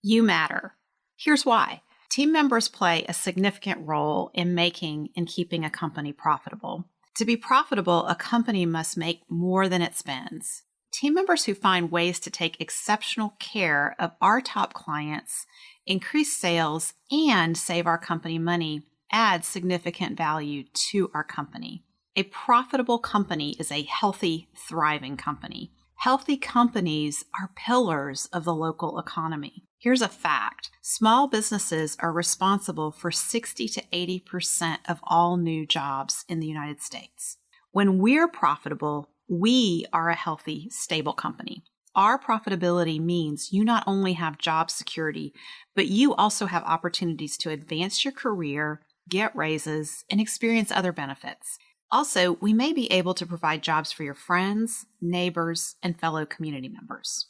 You matter. Here's why. Team members play a significant role in making and keeping a company profitable. To be profitable, a company must make more than it spends. Team members who find ways to take exceptional care of our top clients, increase sales, and save our company money add significant value to our company. A profitable company is a healthy, thriving company. Healthy companies are pillars of the local economy. Here's a fact. Small businesses are responsible for 60 to 80% of all new jobs in the United States. When we're profitable, we are a healthy, stable company. Our profitability means you not only have job security, but you also have opportunities to advance your career, get raises, and experience other benefits. Also, we may be able to provide jobs for your friends, neighbors, and fellow community members.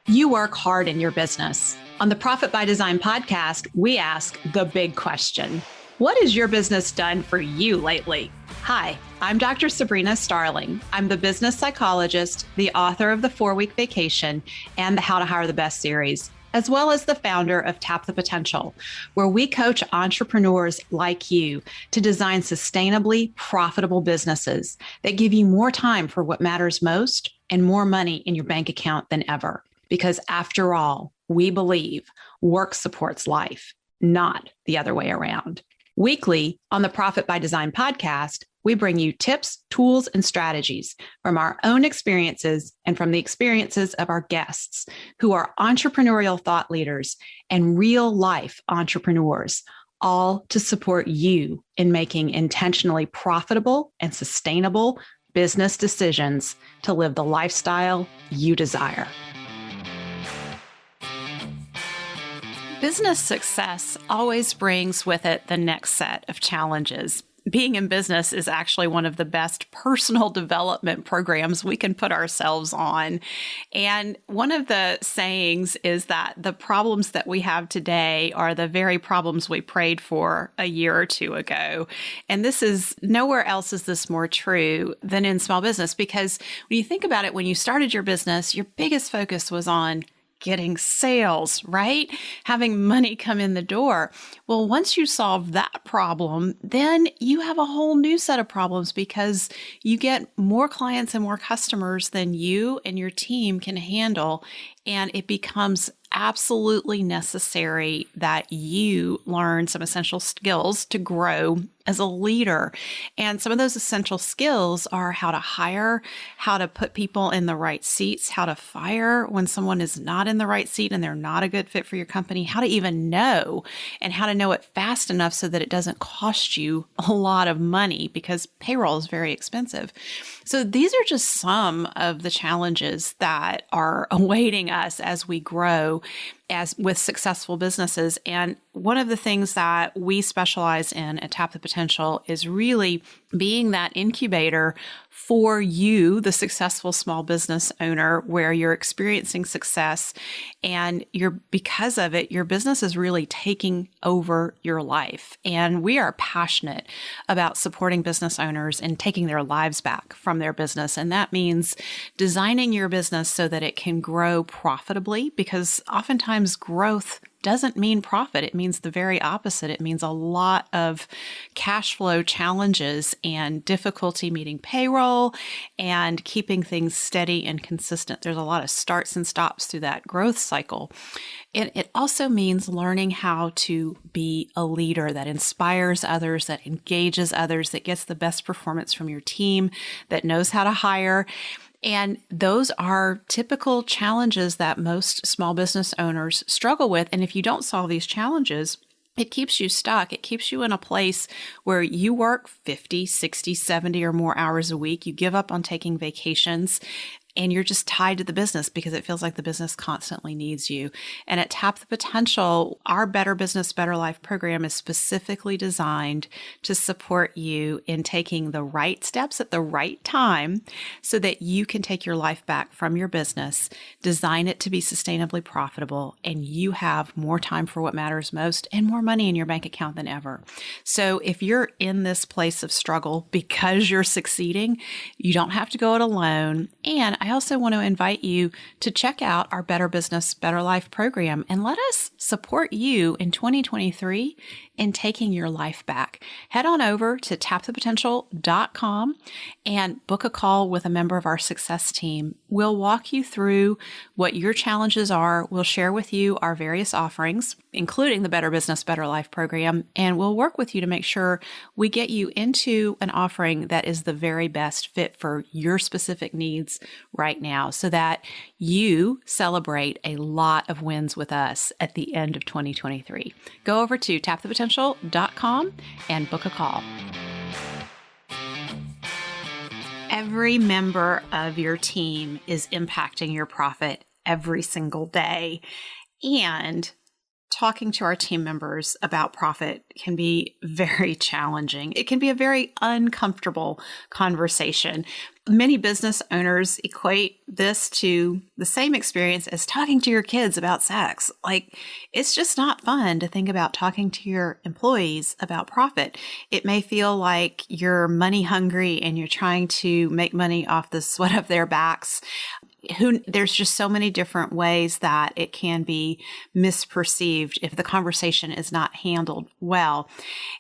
You work hard in your business. On the Profit by Design podcast, we ask the big question. What has your business done for you lately? Hi, I'm Dr. Sabrina Starling. I'm the business psychologist, the author of the 4-Week Vacation and the How to Hire the Best series, as well as the founder of Tap the Potential, where we coach entrepreneurs like you to design sustainably profitable businesses that give you more time for what matters most and more money in your bank account than ever. Because after all, we believe work supports life, not the other way around. Weekly on the Profit by Design podcast, we bring you tips, tools, and strategies from our own experiences and from the experiences of our guests who are entrepreneurial thought leaders and real life entrepreneurs, all to support you in making intentionally profitable and sustainable business decisions to live the lifestyle you desire. Business success always brings with it the next set of challenges. Being in business is actually one of the best personal development programs we can put ourselves on. And one of the sayings is that the problems that we have today are the very problems we prayed for a year or two ago. And this is nowhere else is this more true than in small business, because when you think about it, when you started your business, your biggest focus was on getting sales, right? Having money come in the door. Well, once you solve that problem, then you have a whole new set of problems because you get more clients and more customers than you and your team can handle. And it becomes absolutely necessary that you learn some essential skills to grow as a leader. And some of those essential skills are how to hire, how to put people in the right seats, how to fire when someone is not in the right seat and they're not a good fit for your company, how to even know, and how to know it fast enough so that it doesn't cost you a lot of money, because payroll is very expensive. So these are just some of the challenges that are awaiting us as we grow as with successful businesses. And one of the things that we specialize in at Tap the Potential is really being that incubator for you, the successful small business owner, where you're experiencing success and because of it, your business is really taking over your life. And we are passionate about supporting business owners and taking their lives back from their business. And that means designing your business so that it can grow profitably, because oftentimes growth doesn't mean profit. It means the very opposite. It means a lot of cash flow challenges and difficulty meeting payroll and keeping things steady and consistent. There's a lot of starts and stops through that growth cycle. And it also means learning how to be a leader that inspires others, that engages others, that gets the best performance from your team, that knows how to hire. And those are typical challenges that most small business owners struggle with. And if you don't solve these challenges, it keeps you stuck. It keeps you in a place where you work 50, 60, 70 or more hours a week. You give up on taking vacations. and you're just tied to the business because it feels like the business constantly needs you. And at Tap the Potential, our Better Business, Better Life program is specifically designed to support you in taking the right steps at the right time so that you can take your life back from your business, design it to be sustainably profitable, and you have more time for what matters most and more money in your bank account than ever. So if you're in this place of struggle because you're succeeding, you don't have to go it alone. And I also want to invite you to check out our Better Business, Better Life program and let us support you in 2023 in taking your life back. Head on over to tapthepotential.com and book a call with a member of our success team. We'll walk you through what your challenges are. We'll share with you our various offerings, including the Better Business, Better Life program, and we'll work with you to make sure we get you into an offering that is the very best fit for your specific needs right now so that you celebrate a lot of wins with us at the end of 2023. Go over to tapthepotential.com and book a call. Every member of your team is impacting your profit every single day. And talking to our team members about profit can be very challenging. It can be a very uncomfortable conversation. Many business owners equate this to the same experience as talking to your kids about sex. Like, it's just not fun to think about talking to your employees about profit. It may feel like you're money hungry and you're trying to make money off the sweat of their backs. There's just so many different ways that it can be misperceived if the conversation is not handled well.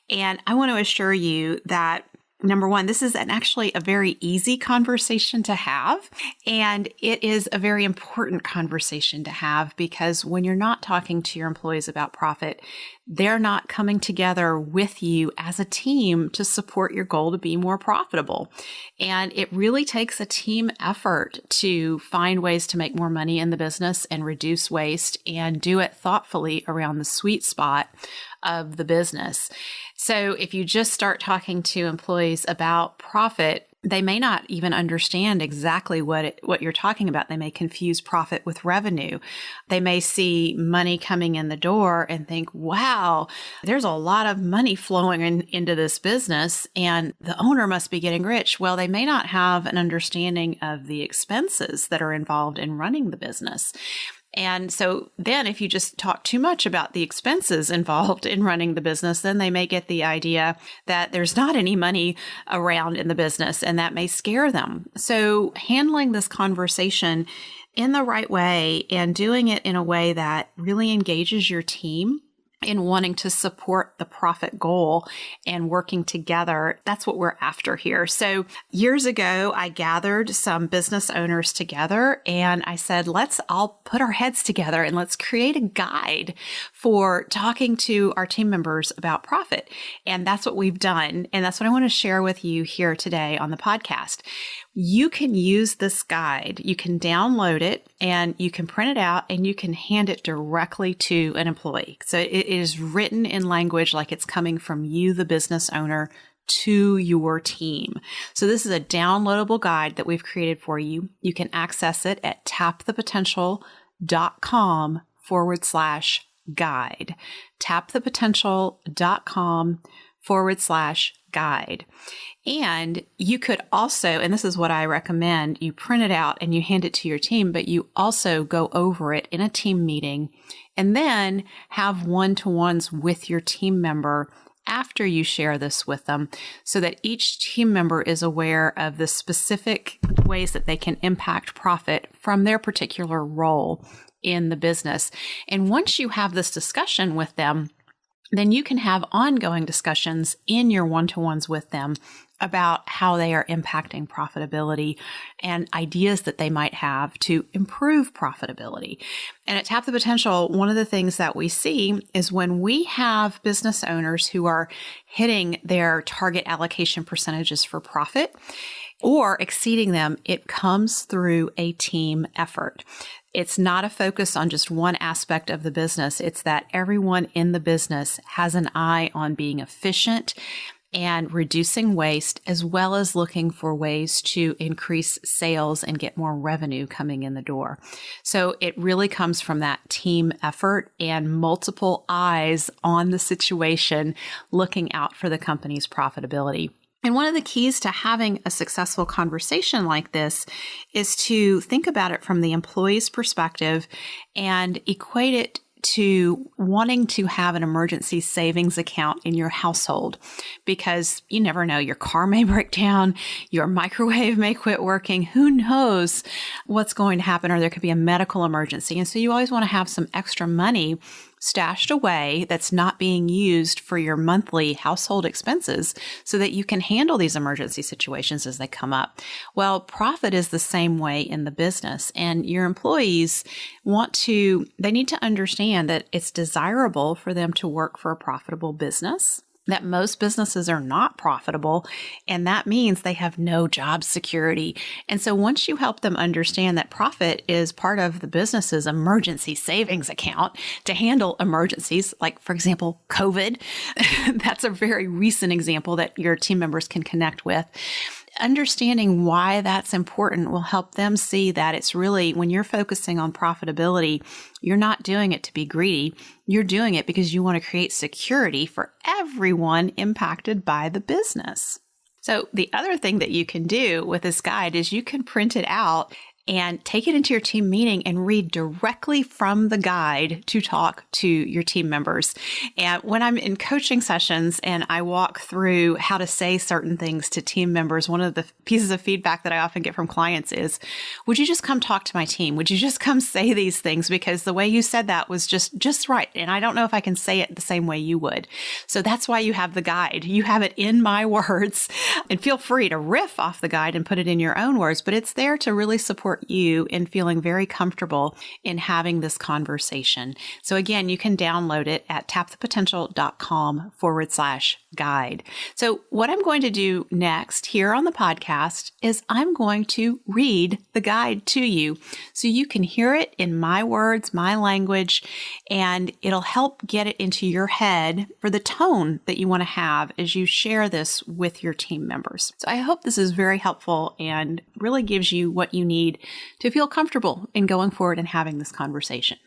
And I want to assure you that number one, this is actually a very easy conversation to have. And it is a very important conversation to have because when you're not talking to your employees about profit, they're not coming together with you as a team to support your goal to be more profitable. And it really takes a team effort to find ways to make more money in the business and reduce waste and do it thoughtfully around the sweet spot of the business. So if you just start talking to employees about profit, they may not even understand exactly what you're talking about. They may confuse profit with revenue. They may see money coming in the door and think, wow, there's a lot of money flowing into this business and the owner must be getting rich. Well, they may not have an understanding of the expenses that are involved in running the business. And so then if you just talk too much about the expenses involved in running the business, then they may get the idea that there's not any money around in the business, and that may scare them. So handling this conversation in the right way and doing it in a way that really engages your team in wanting to support the profit goal and working together. That's what we're after here. So years ago, I gathered some business owners together and I said, let's all put our heads together and let's create a guide for talking to our team members about profit. And that's what we've done. And that's what I want to share with you here today on the podcast. You can use this guide. You can download it and you can print it out and you can hand it directly to an employee. So it is written in language like it's coming from you, the business owner, to your team. So this is a downloadable guide that we've created for you. You can access it at tapthepotential.com/guide. tapthepotential.com/guide. And you could also, and this is what I recommend, you print it out and you hand it to your team, but you also go over it in a team meeting and then have one-to-ones with your team member after you share this with them so that each team member is aware of the specific ways that they can impact profit from their particular role in the business. And once you have this discussion with them, then you can have ongoing discussions in your one-to-ones with them about how they are impacting profitability and ideas that they might have to improve profitability. And at Tap the Potential, one of the things that we see is when we have business owners who are hitting their target allocation percentages for profit or exceeding them, it comes through a team effort. It's not a focus on just one aspect of the business. It's that everyone in the business has an eye on being efficient and reducing waste, as well as looking for ways to increase sales and get more revenue coming in the door. So it really comes from that team effort and multiple eyes on the situation, looking out for the company's profitability. And one of the keys to having a successful conversation like this is to think about it from the employee's perspective and equate it to wanting to have an emergency savings account in your household, because you never know, your car may break down, your microwave may quit working, who knows what's going to happen, or there could be a medical emergency. And so you always want to have some extra money stashed away that's not being used for your monthly household expenses so that you can handle these emergency situations as they come up. Well, profit is the same way in the business, and your employees they need to understand that it's desirable for them to work for a profitable business, that most businesses are not profitable, and that means they have no job security. And so once you help them understand that profit is part of the business's emergency savings account to handle emergencies, like, for example, COVID, that's a very recent example that your team members can connect with. Understanding why that's important will help them see that it's really, when you're focusing on profitability, you're not doing it to be greedy. You're doing it because you want to create security for everyone impacted by the business. So the other thing that you can do with this guide is you can print it out and take it into your team meeting and read directly from the guide to talk to your team members. And when I'm in coaching sessions and I walk through how to say certain things to team members, one of the pieces of feedback that I often get from clients is, would you just come talk to my team? Would you just come say these things? Because the way you said that was just right. And I don't know if I can say it the same way you would. So that's why you have the guide. You have it in my words, and feel free to riff off the guide and put it in your own words, but it's there to really support you in feeling very comfortable in having this conversation. So again, you can download it at tapthepotential.com/guide. So what I'm going to do next here on the podcast is I'm going to read the guide to you so you can hear it in my words, my language, and it'll help get it into your head for the tone that you want to have as you share this with your team members. So I hope this is very helpful and really gives you what you need to feel comfortable in going forward and having this conversation.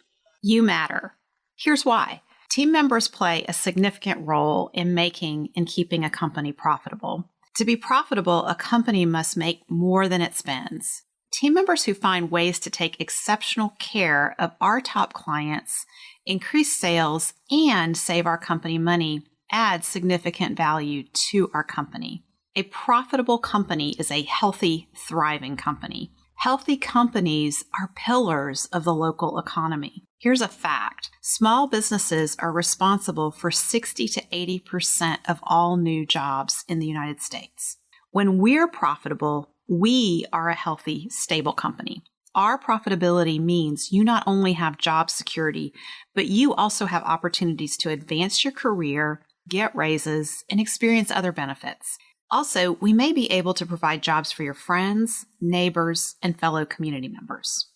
You matter. Here's why. Team members play a significant role in making and keeping a company profitable. To be profitable, a company must make more than it spends. Team members who find ways to take exceptional care of our top clients, increase sales, and save our company money add significant value to our company. A profitable company is a healthy, thriving company. Healthy companies are pillars of the local economy. Here's a fact. Small businesses are responsible for 60 to 80% of all new jobs in the United States. When we're profitable, we are a healthy, stable company. Our profitability means you not only have job security, but you also have opportunities to advance your career, get raises, and experience other benefits. Also, we may be able to provide jobs for your friends, neighbors, and fellow community members.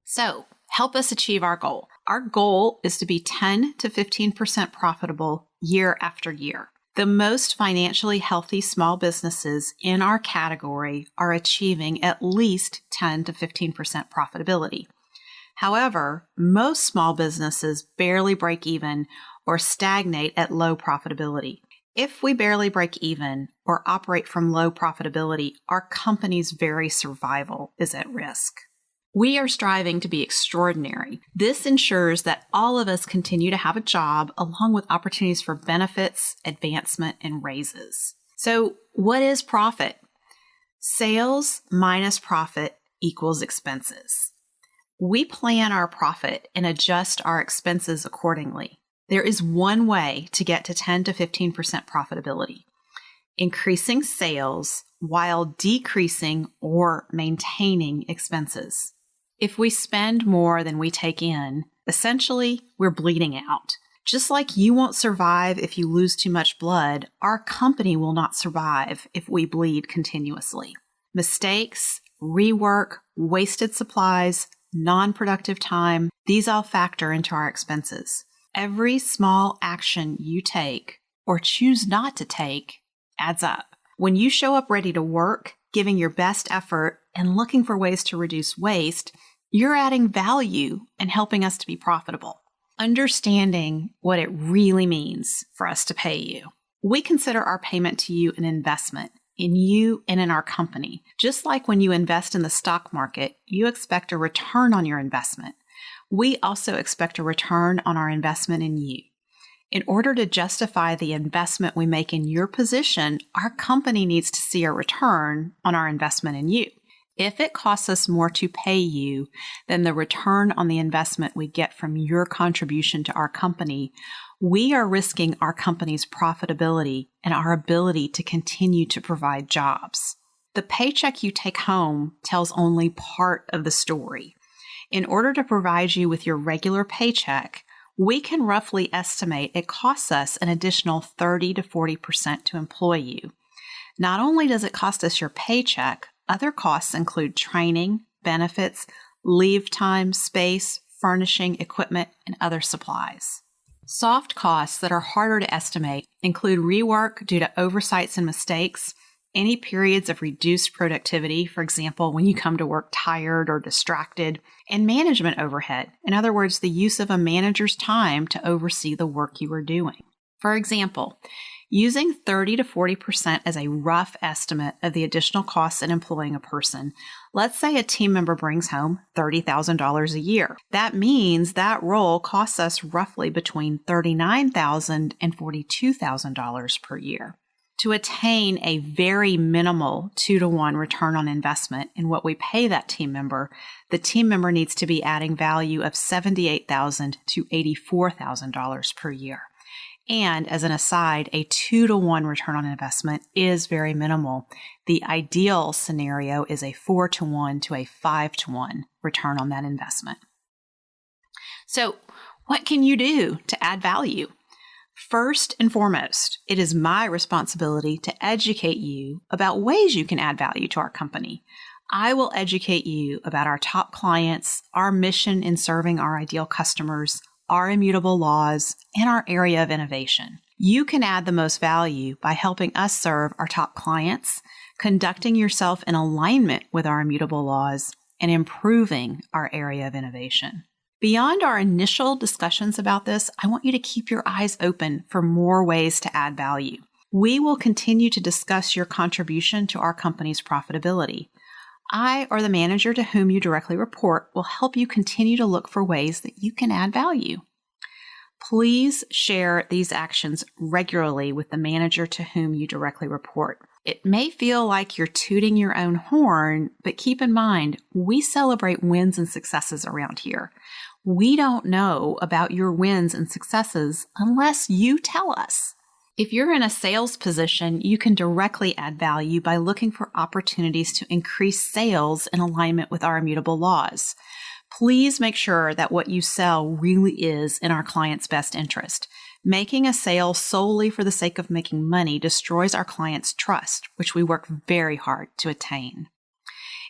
So, help us achieve our goal. Our goal is to be 10 to 15% profitable year after year. The most financially healthy small businesses in our category are achieving at least 10 to 15% profitability. However, most small businesses barely break even or stagnate at low profitability. If we barely break even or operate from low profitability, our company's very survival is at risk. We are striving to be extraordinary. This ensures that all of us continue to have a job along with opportunities for benefits, advancement, and raises. So, what is profit? Sales minus profit equals expenses. We plan our profit and adjust our expenses accordingly. There is one way to get to 10 to 15% profitability: increasing sales while decreasing or maintaining expenses. If we spend more than we take in, essentially, we're bleeding out. Just like you won't survive if you lose too much blood, our company will not survive if we bleed continuously. Mistakes, rework, wasted supplies, non-productive time, these all factor into our expenses. Every small action you take or choose not to take adds up. When you show up ready to work, giving your best effort, and looking for ways to reduce waste, you're adding value and helping us to be profitable. Understanding what it really means for us to pay you. We consider our payment to you an investment in you and in our company. Just like when you invest in the stock market, you expect a return on your investment. We also expect a return on our investment in you. In order to justify the investment we make in your position, our company needs to see a return on our investment in you. If it costs us more to pay you than the return on the investment we get from your contribution to our company, we are risking our company's profitability and our ability to continue to provide jobs. The paycheck you take home tells only part of the story. In order to provide you with your regular paycheck, we can roughly estimate it costs us an additional 30 to 40% to employ you. Not only does it cost us your paycheck, other costs include training, benefits, leave time, space, furnishing, equipment, and other supplies. Soft costs that are harder to estimate include rework due to oversights and mistakes, any periods of reduced productivity, for example, when you come to work tired or distracted, and management overhead, in other words, the use of a manager's time to oversee the work you are doing. For example, using 30 to 40% as a rough estimate of the additional costs in employing a person, let's say a team member brings home $30,000 a year. That means that role costs us roughly between $39,000 and $42,000 per year. To attain a very minimal 2-to-1 return on investment in what we pay that team member, the team member needs to be adding value of $78,000 to $84,000 per year. And as an aside, a 2-to-1 return on investment is very minimal. The ideal scenario is a 4-to-1 to a 5-to-1 return on that investment. So, what can you do to add value? First and foremost, it is my responsibility to educate you about ways you can add value to our company. I will educate you about our top clients, our mission in serving our ideal customers, our immutable laws, and our area of innovation. You can add the most value by helping us serve our top clients, conducting yourself in alignment with our immutable laws, and improving our area of innovation. Beyond our initial discussions about this, I want you to keep your eyes open for more ways to add value. We will continue to discuss your contribution to our company's profitability. I, or the manager to whom you directly report, will help you continue to look for ways that you can add value. Please share these actions regularly with the manager to whom you directly report. It may feel like you're tooting your own horn, but keep in mind, we celebrate wins and successes around here. We don't know about your wins and successes unless you tell us. If you're in a sales position, you can directly add value by looking for opportunities to increase sales in alignment with our immutable laws. Please make sure that what you sell really is in our client's best interest. Making a sale solely for the sake of making money destroys our client's trust, which we work very hard to attain.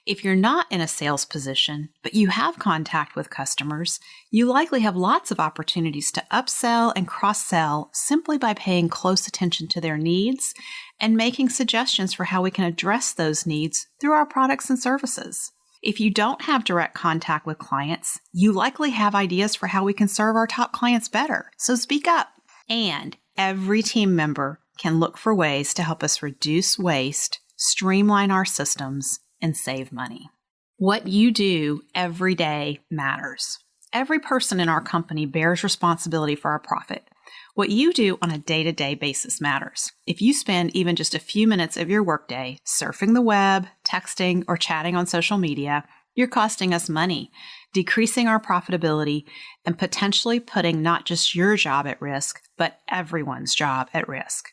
If you're not in a sales position, but you have contact with customers, you likely have lots of opportunities to upsell and cross-sell simply by paying close attention to their needs and making suggestions for how we can address those needs through our products and services. If you don't have direct contact with clients, you likely have ideas for how we can serve our top clients better, so speak up. And every team member can look for ways to help us reduce waste, streamline our systems, and save money. What you do every day matters. Every person in our company bears responsibility for our profit. What you do on a day-to-day basis matters. If you spend even just a few minutes of your workday surfing the web, texting, or chatting on social media, you're costing us money, decreasing our profitability, and potentially putting not just your job at risk, but everyone's job at risk.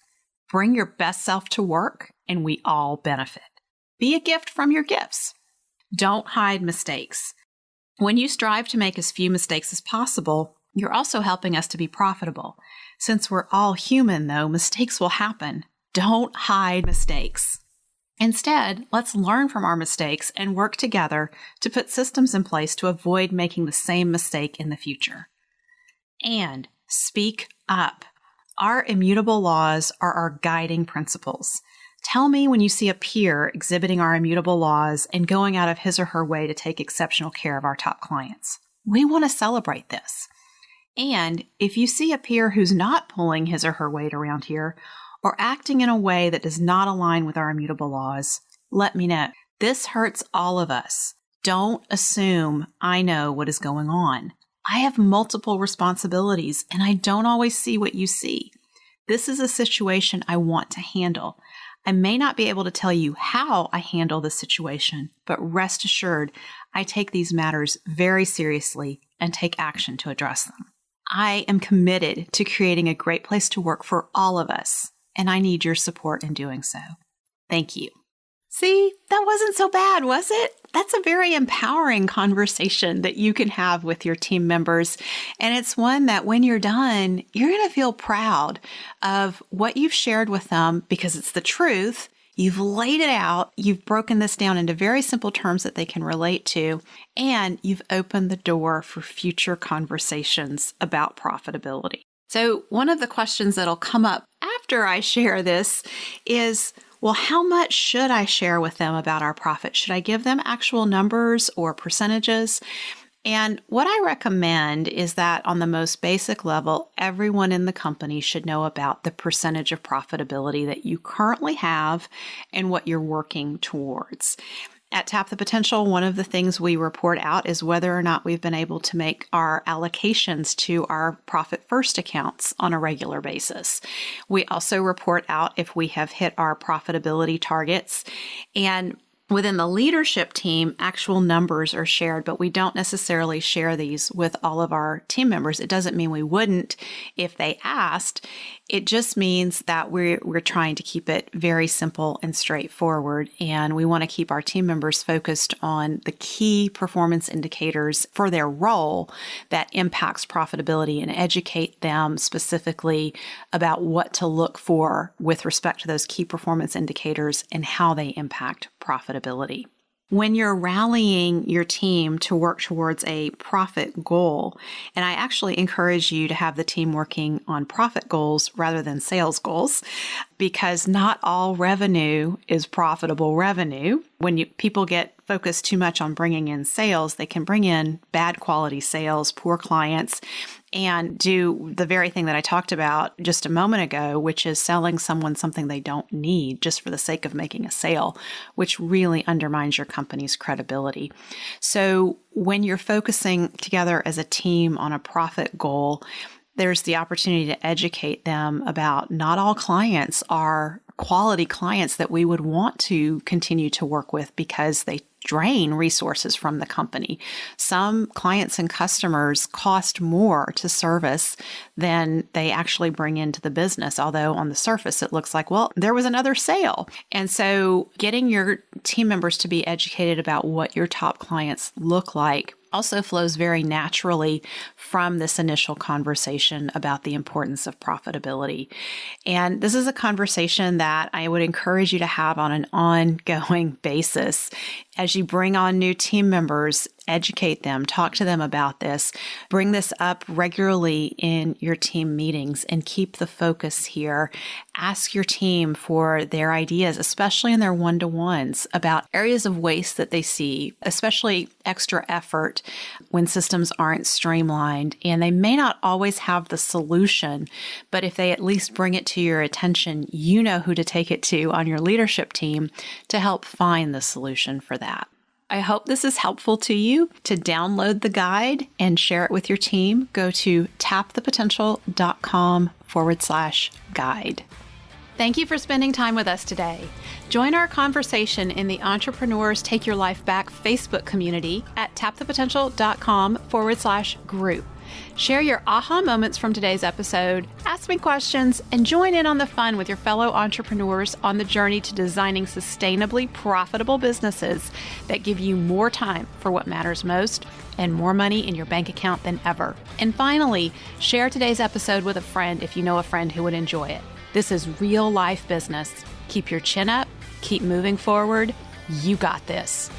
Bring your best self to work, and we all benefit. Be a gift from your gifts. Don't hide mistakes. When you strive to make as few mistakes as possible, you're also helping us to be profitable. Since we're all human, though, mistakes will happen. Don't hide mistakes. Instead, let's learn from our mistakes and work together to put systems in place to avoid making the same mistake in the future. And speak up. Our immutable laws are our guiding principles. Tell me when you see a peer exhibiting our immutable laws and going out of his or her way to take exceptional care of our top clients. We want to celebrate this. And if you see a peer who's not pulling his or her weight around here or acting in a way that does not align with our immutable laws, let me know. This hurts all of us. Don't assume I know what is going on. I have multiple responsibilities and I don't always see what you see. This is a situation I want to handle. I may not be able to tell you how I handle the situation, but rest assured, I take these matters very seriously and take action to address them. I am committed to creating a great place to work for all of us, and I need your support in doing so. Thank you. See, that wasn't so bad, was it? That's a very empowering conversation that you can have with your team members. And it's one that when you're done, you're going to feel proud of what you've shared with them because it's the truth. You've laid it out. You've broken this down into very simple terms that they can relate to. And you've opened the door for future conversations about profitability. So one of the questions that'll come up after I share this is, well, how much should I share with them about our profit? Should I give them actual numbers or percentages? And what I recommend is that on the most basic level, everyone in the company should know about the percentage of profitability that you currently have and what you're working towards. At Tap the Potential, one of the things we report out is whether or not we've been able to make our allocations to our Profit First accounts on a regular basis. We also report out if we have hit our profitability targets. And within the leadership team, actual numbers are shared, but we don't necessarily share these with all of our team members. It doesn't mean we wouldn't if they asked. It just means that we're trying to keep it very simple and straightforward, and we want to keep our team members focused on the key performance indicators for their role that impacts profitability and educate them specifically about what to look for with respect to those key performance indicators and how they impact profitability. When you're rallying your team to work towards a profit goal, and I actually encourage you to have the team working on profit goals rather than sales goals, because not all revenue is profitable revenue. When people get focused too much on bringing in sales, they can bring in bad quality sales, poor clients, and do the very thing that I talked about just a moment ago, which is selling someone something they don't need just for the sake of making a sale, which really undermines your company's credibility. So when you're focusing together as a team on a profit goal, there's the opportunity to educate them about not all clients are quality clients that we would want to continue to work with because they drain resources from the company. Some clients and customers cost more to service than they actually bring into the business, although on the surface it looks like, well, there was another sale. And so getting your team members to be educated about what your top clients look like also flows very naturally from this initial conversation about the importance of profitability. And this is a conversation that I would encourage you to have on an ongoing basis. As you bring on new team members, educate them, talk to them about this, bring this up regularly in your team meetings and keep the focus here. Ask your team for their ideas, especially in their one-to-ones, about areas of waste that they see, especially extra effort when systems aren't streamlined. And they may not always have the solution, but if they at least bring it to your attention, you know who to take it to on your leadership team to help find the solution for that. I hope this is helpful to you. To download the guide and share it with your team, go to tapthepotential.com/guide. Thank you for spending time with us today. Join our conversation in the Entrepreneurs Take Your Life Back Facebook community at tapthepotential.com/group. Share your aha moments from today's episode, ask me questions, and join in on the fun with your fellow entrepreneurs on the journey to designing sustainably profitable businesses that give you more time for what matters most and more money in your bank account than ever. And finally, share today's episode with a friend if you know a friend who would enjoy it. This is real life business. Keep your chin up, keep moving forward. You got this.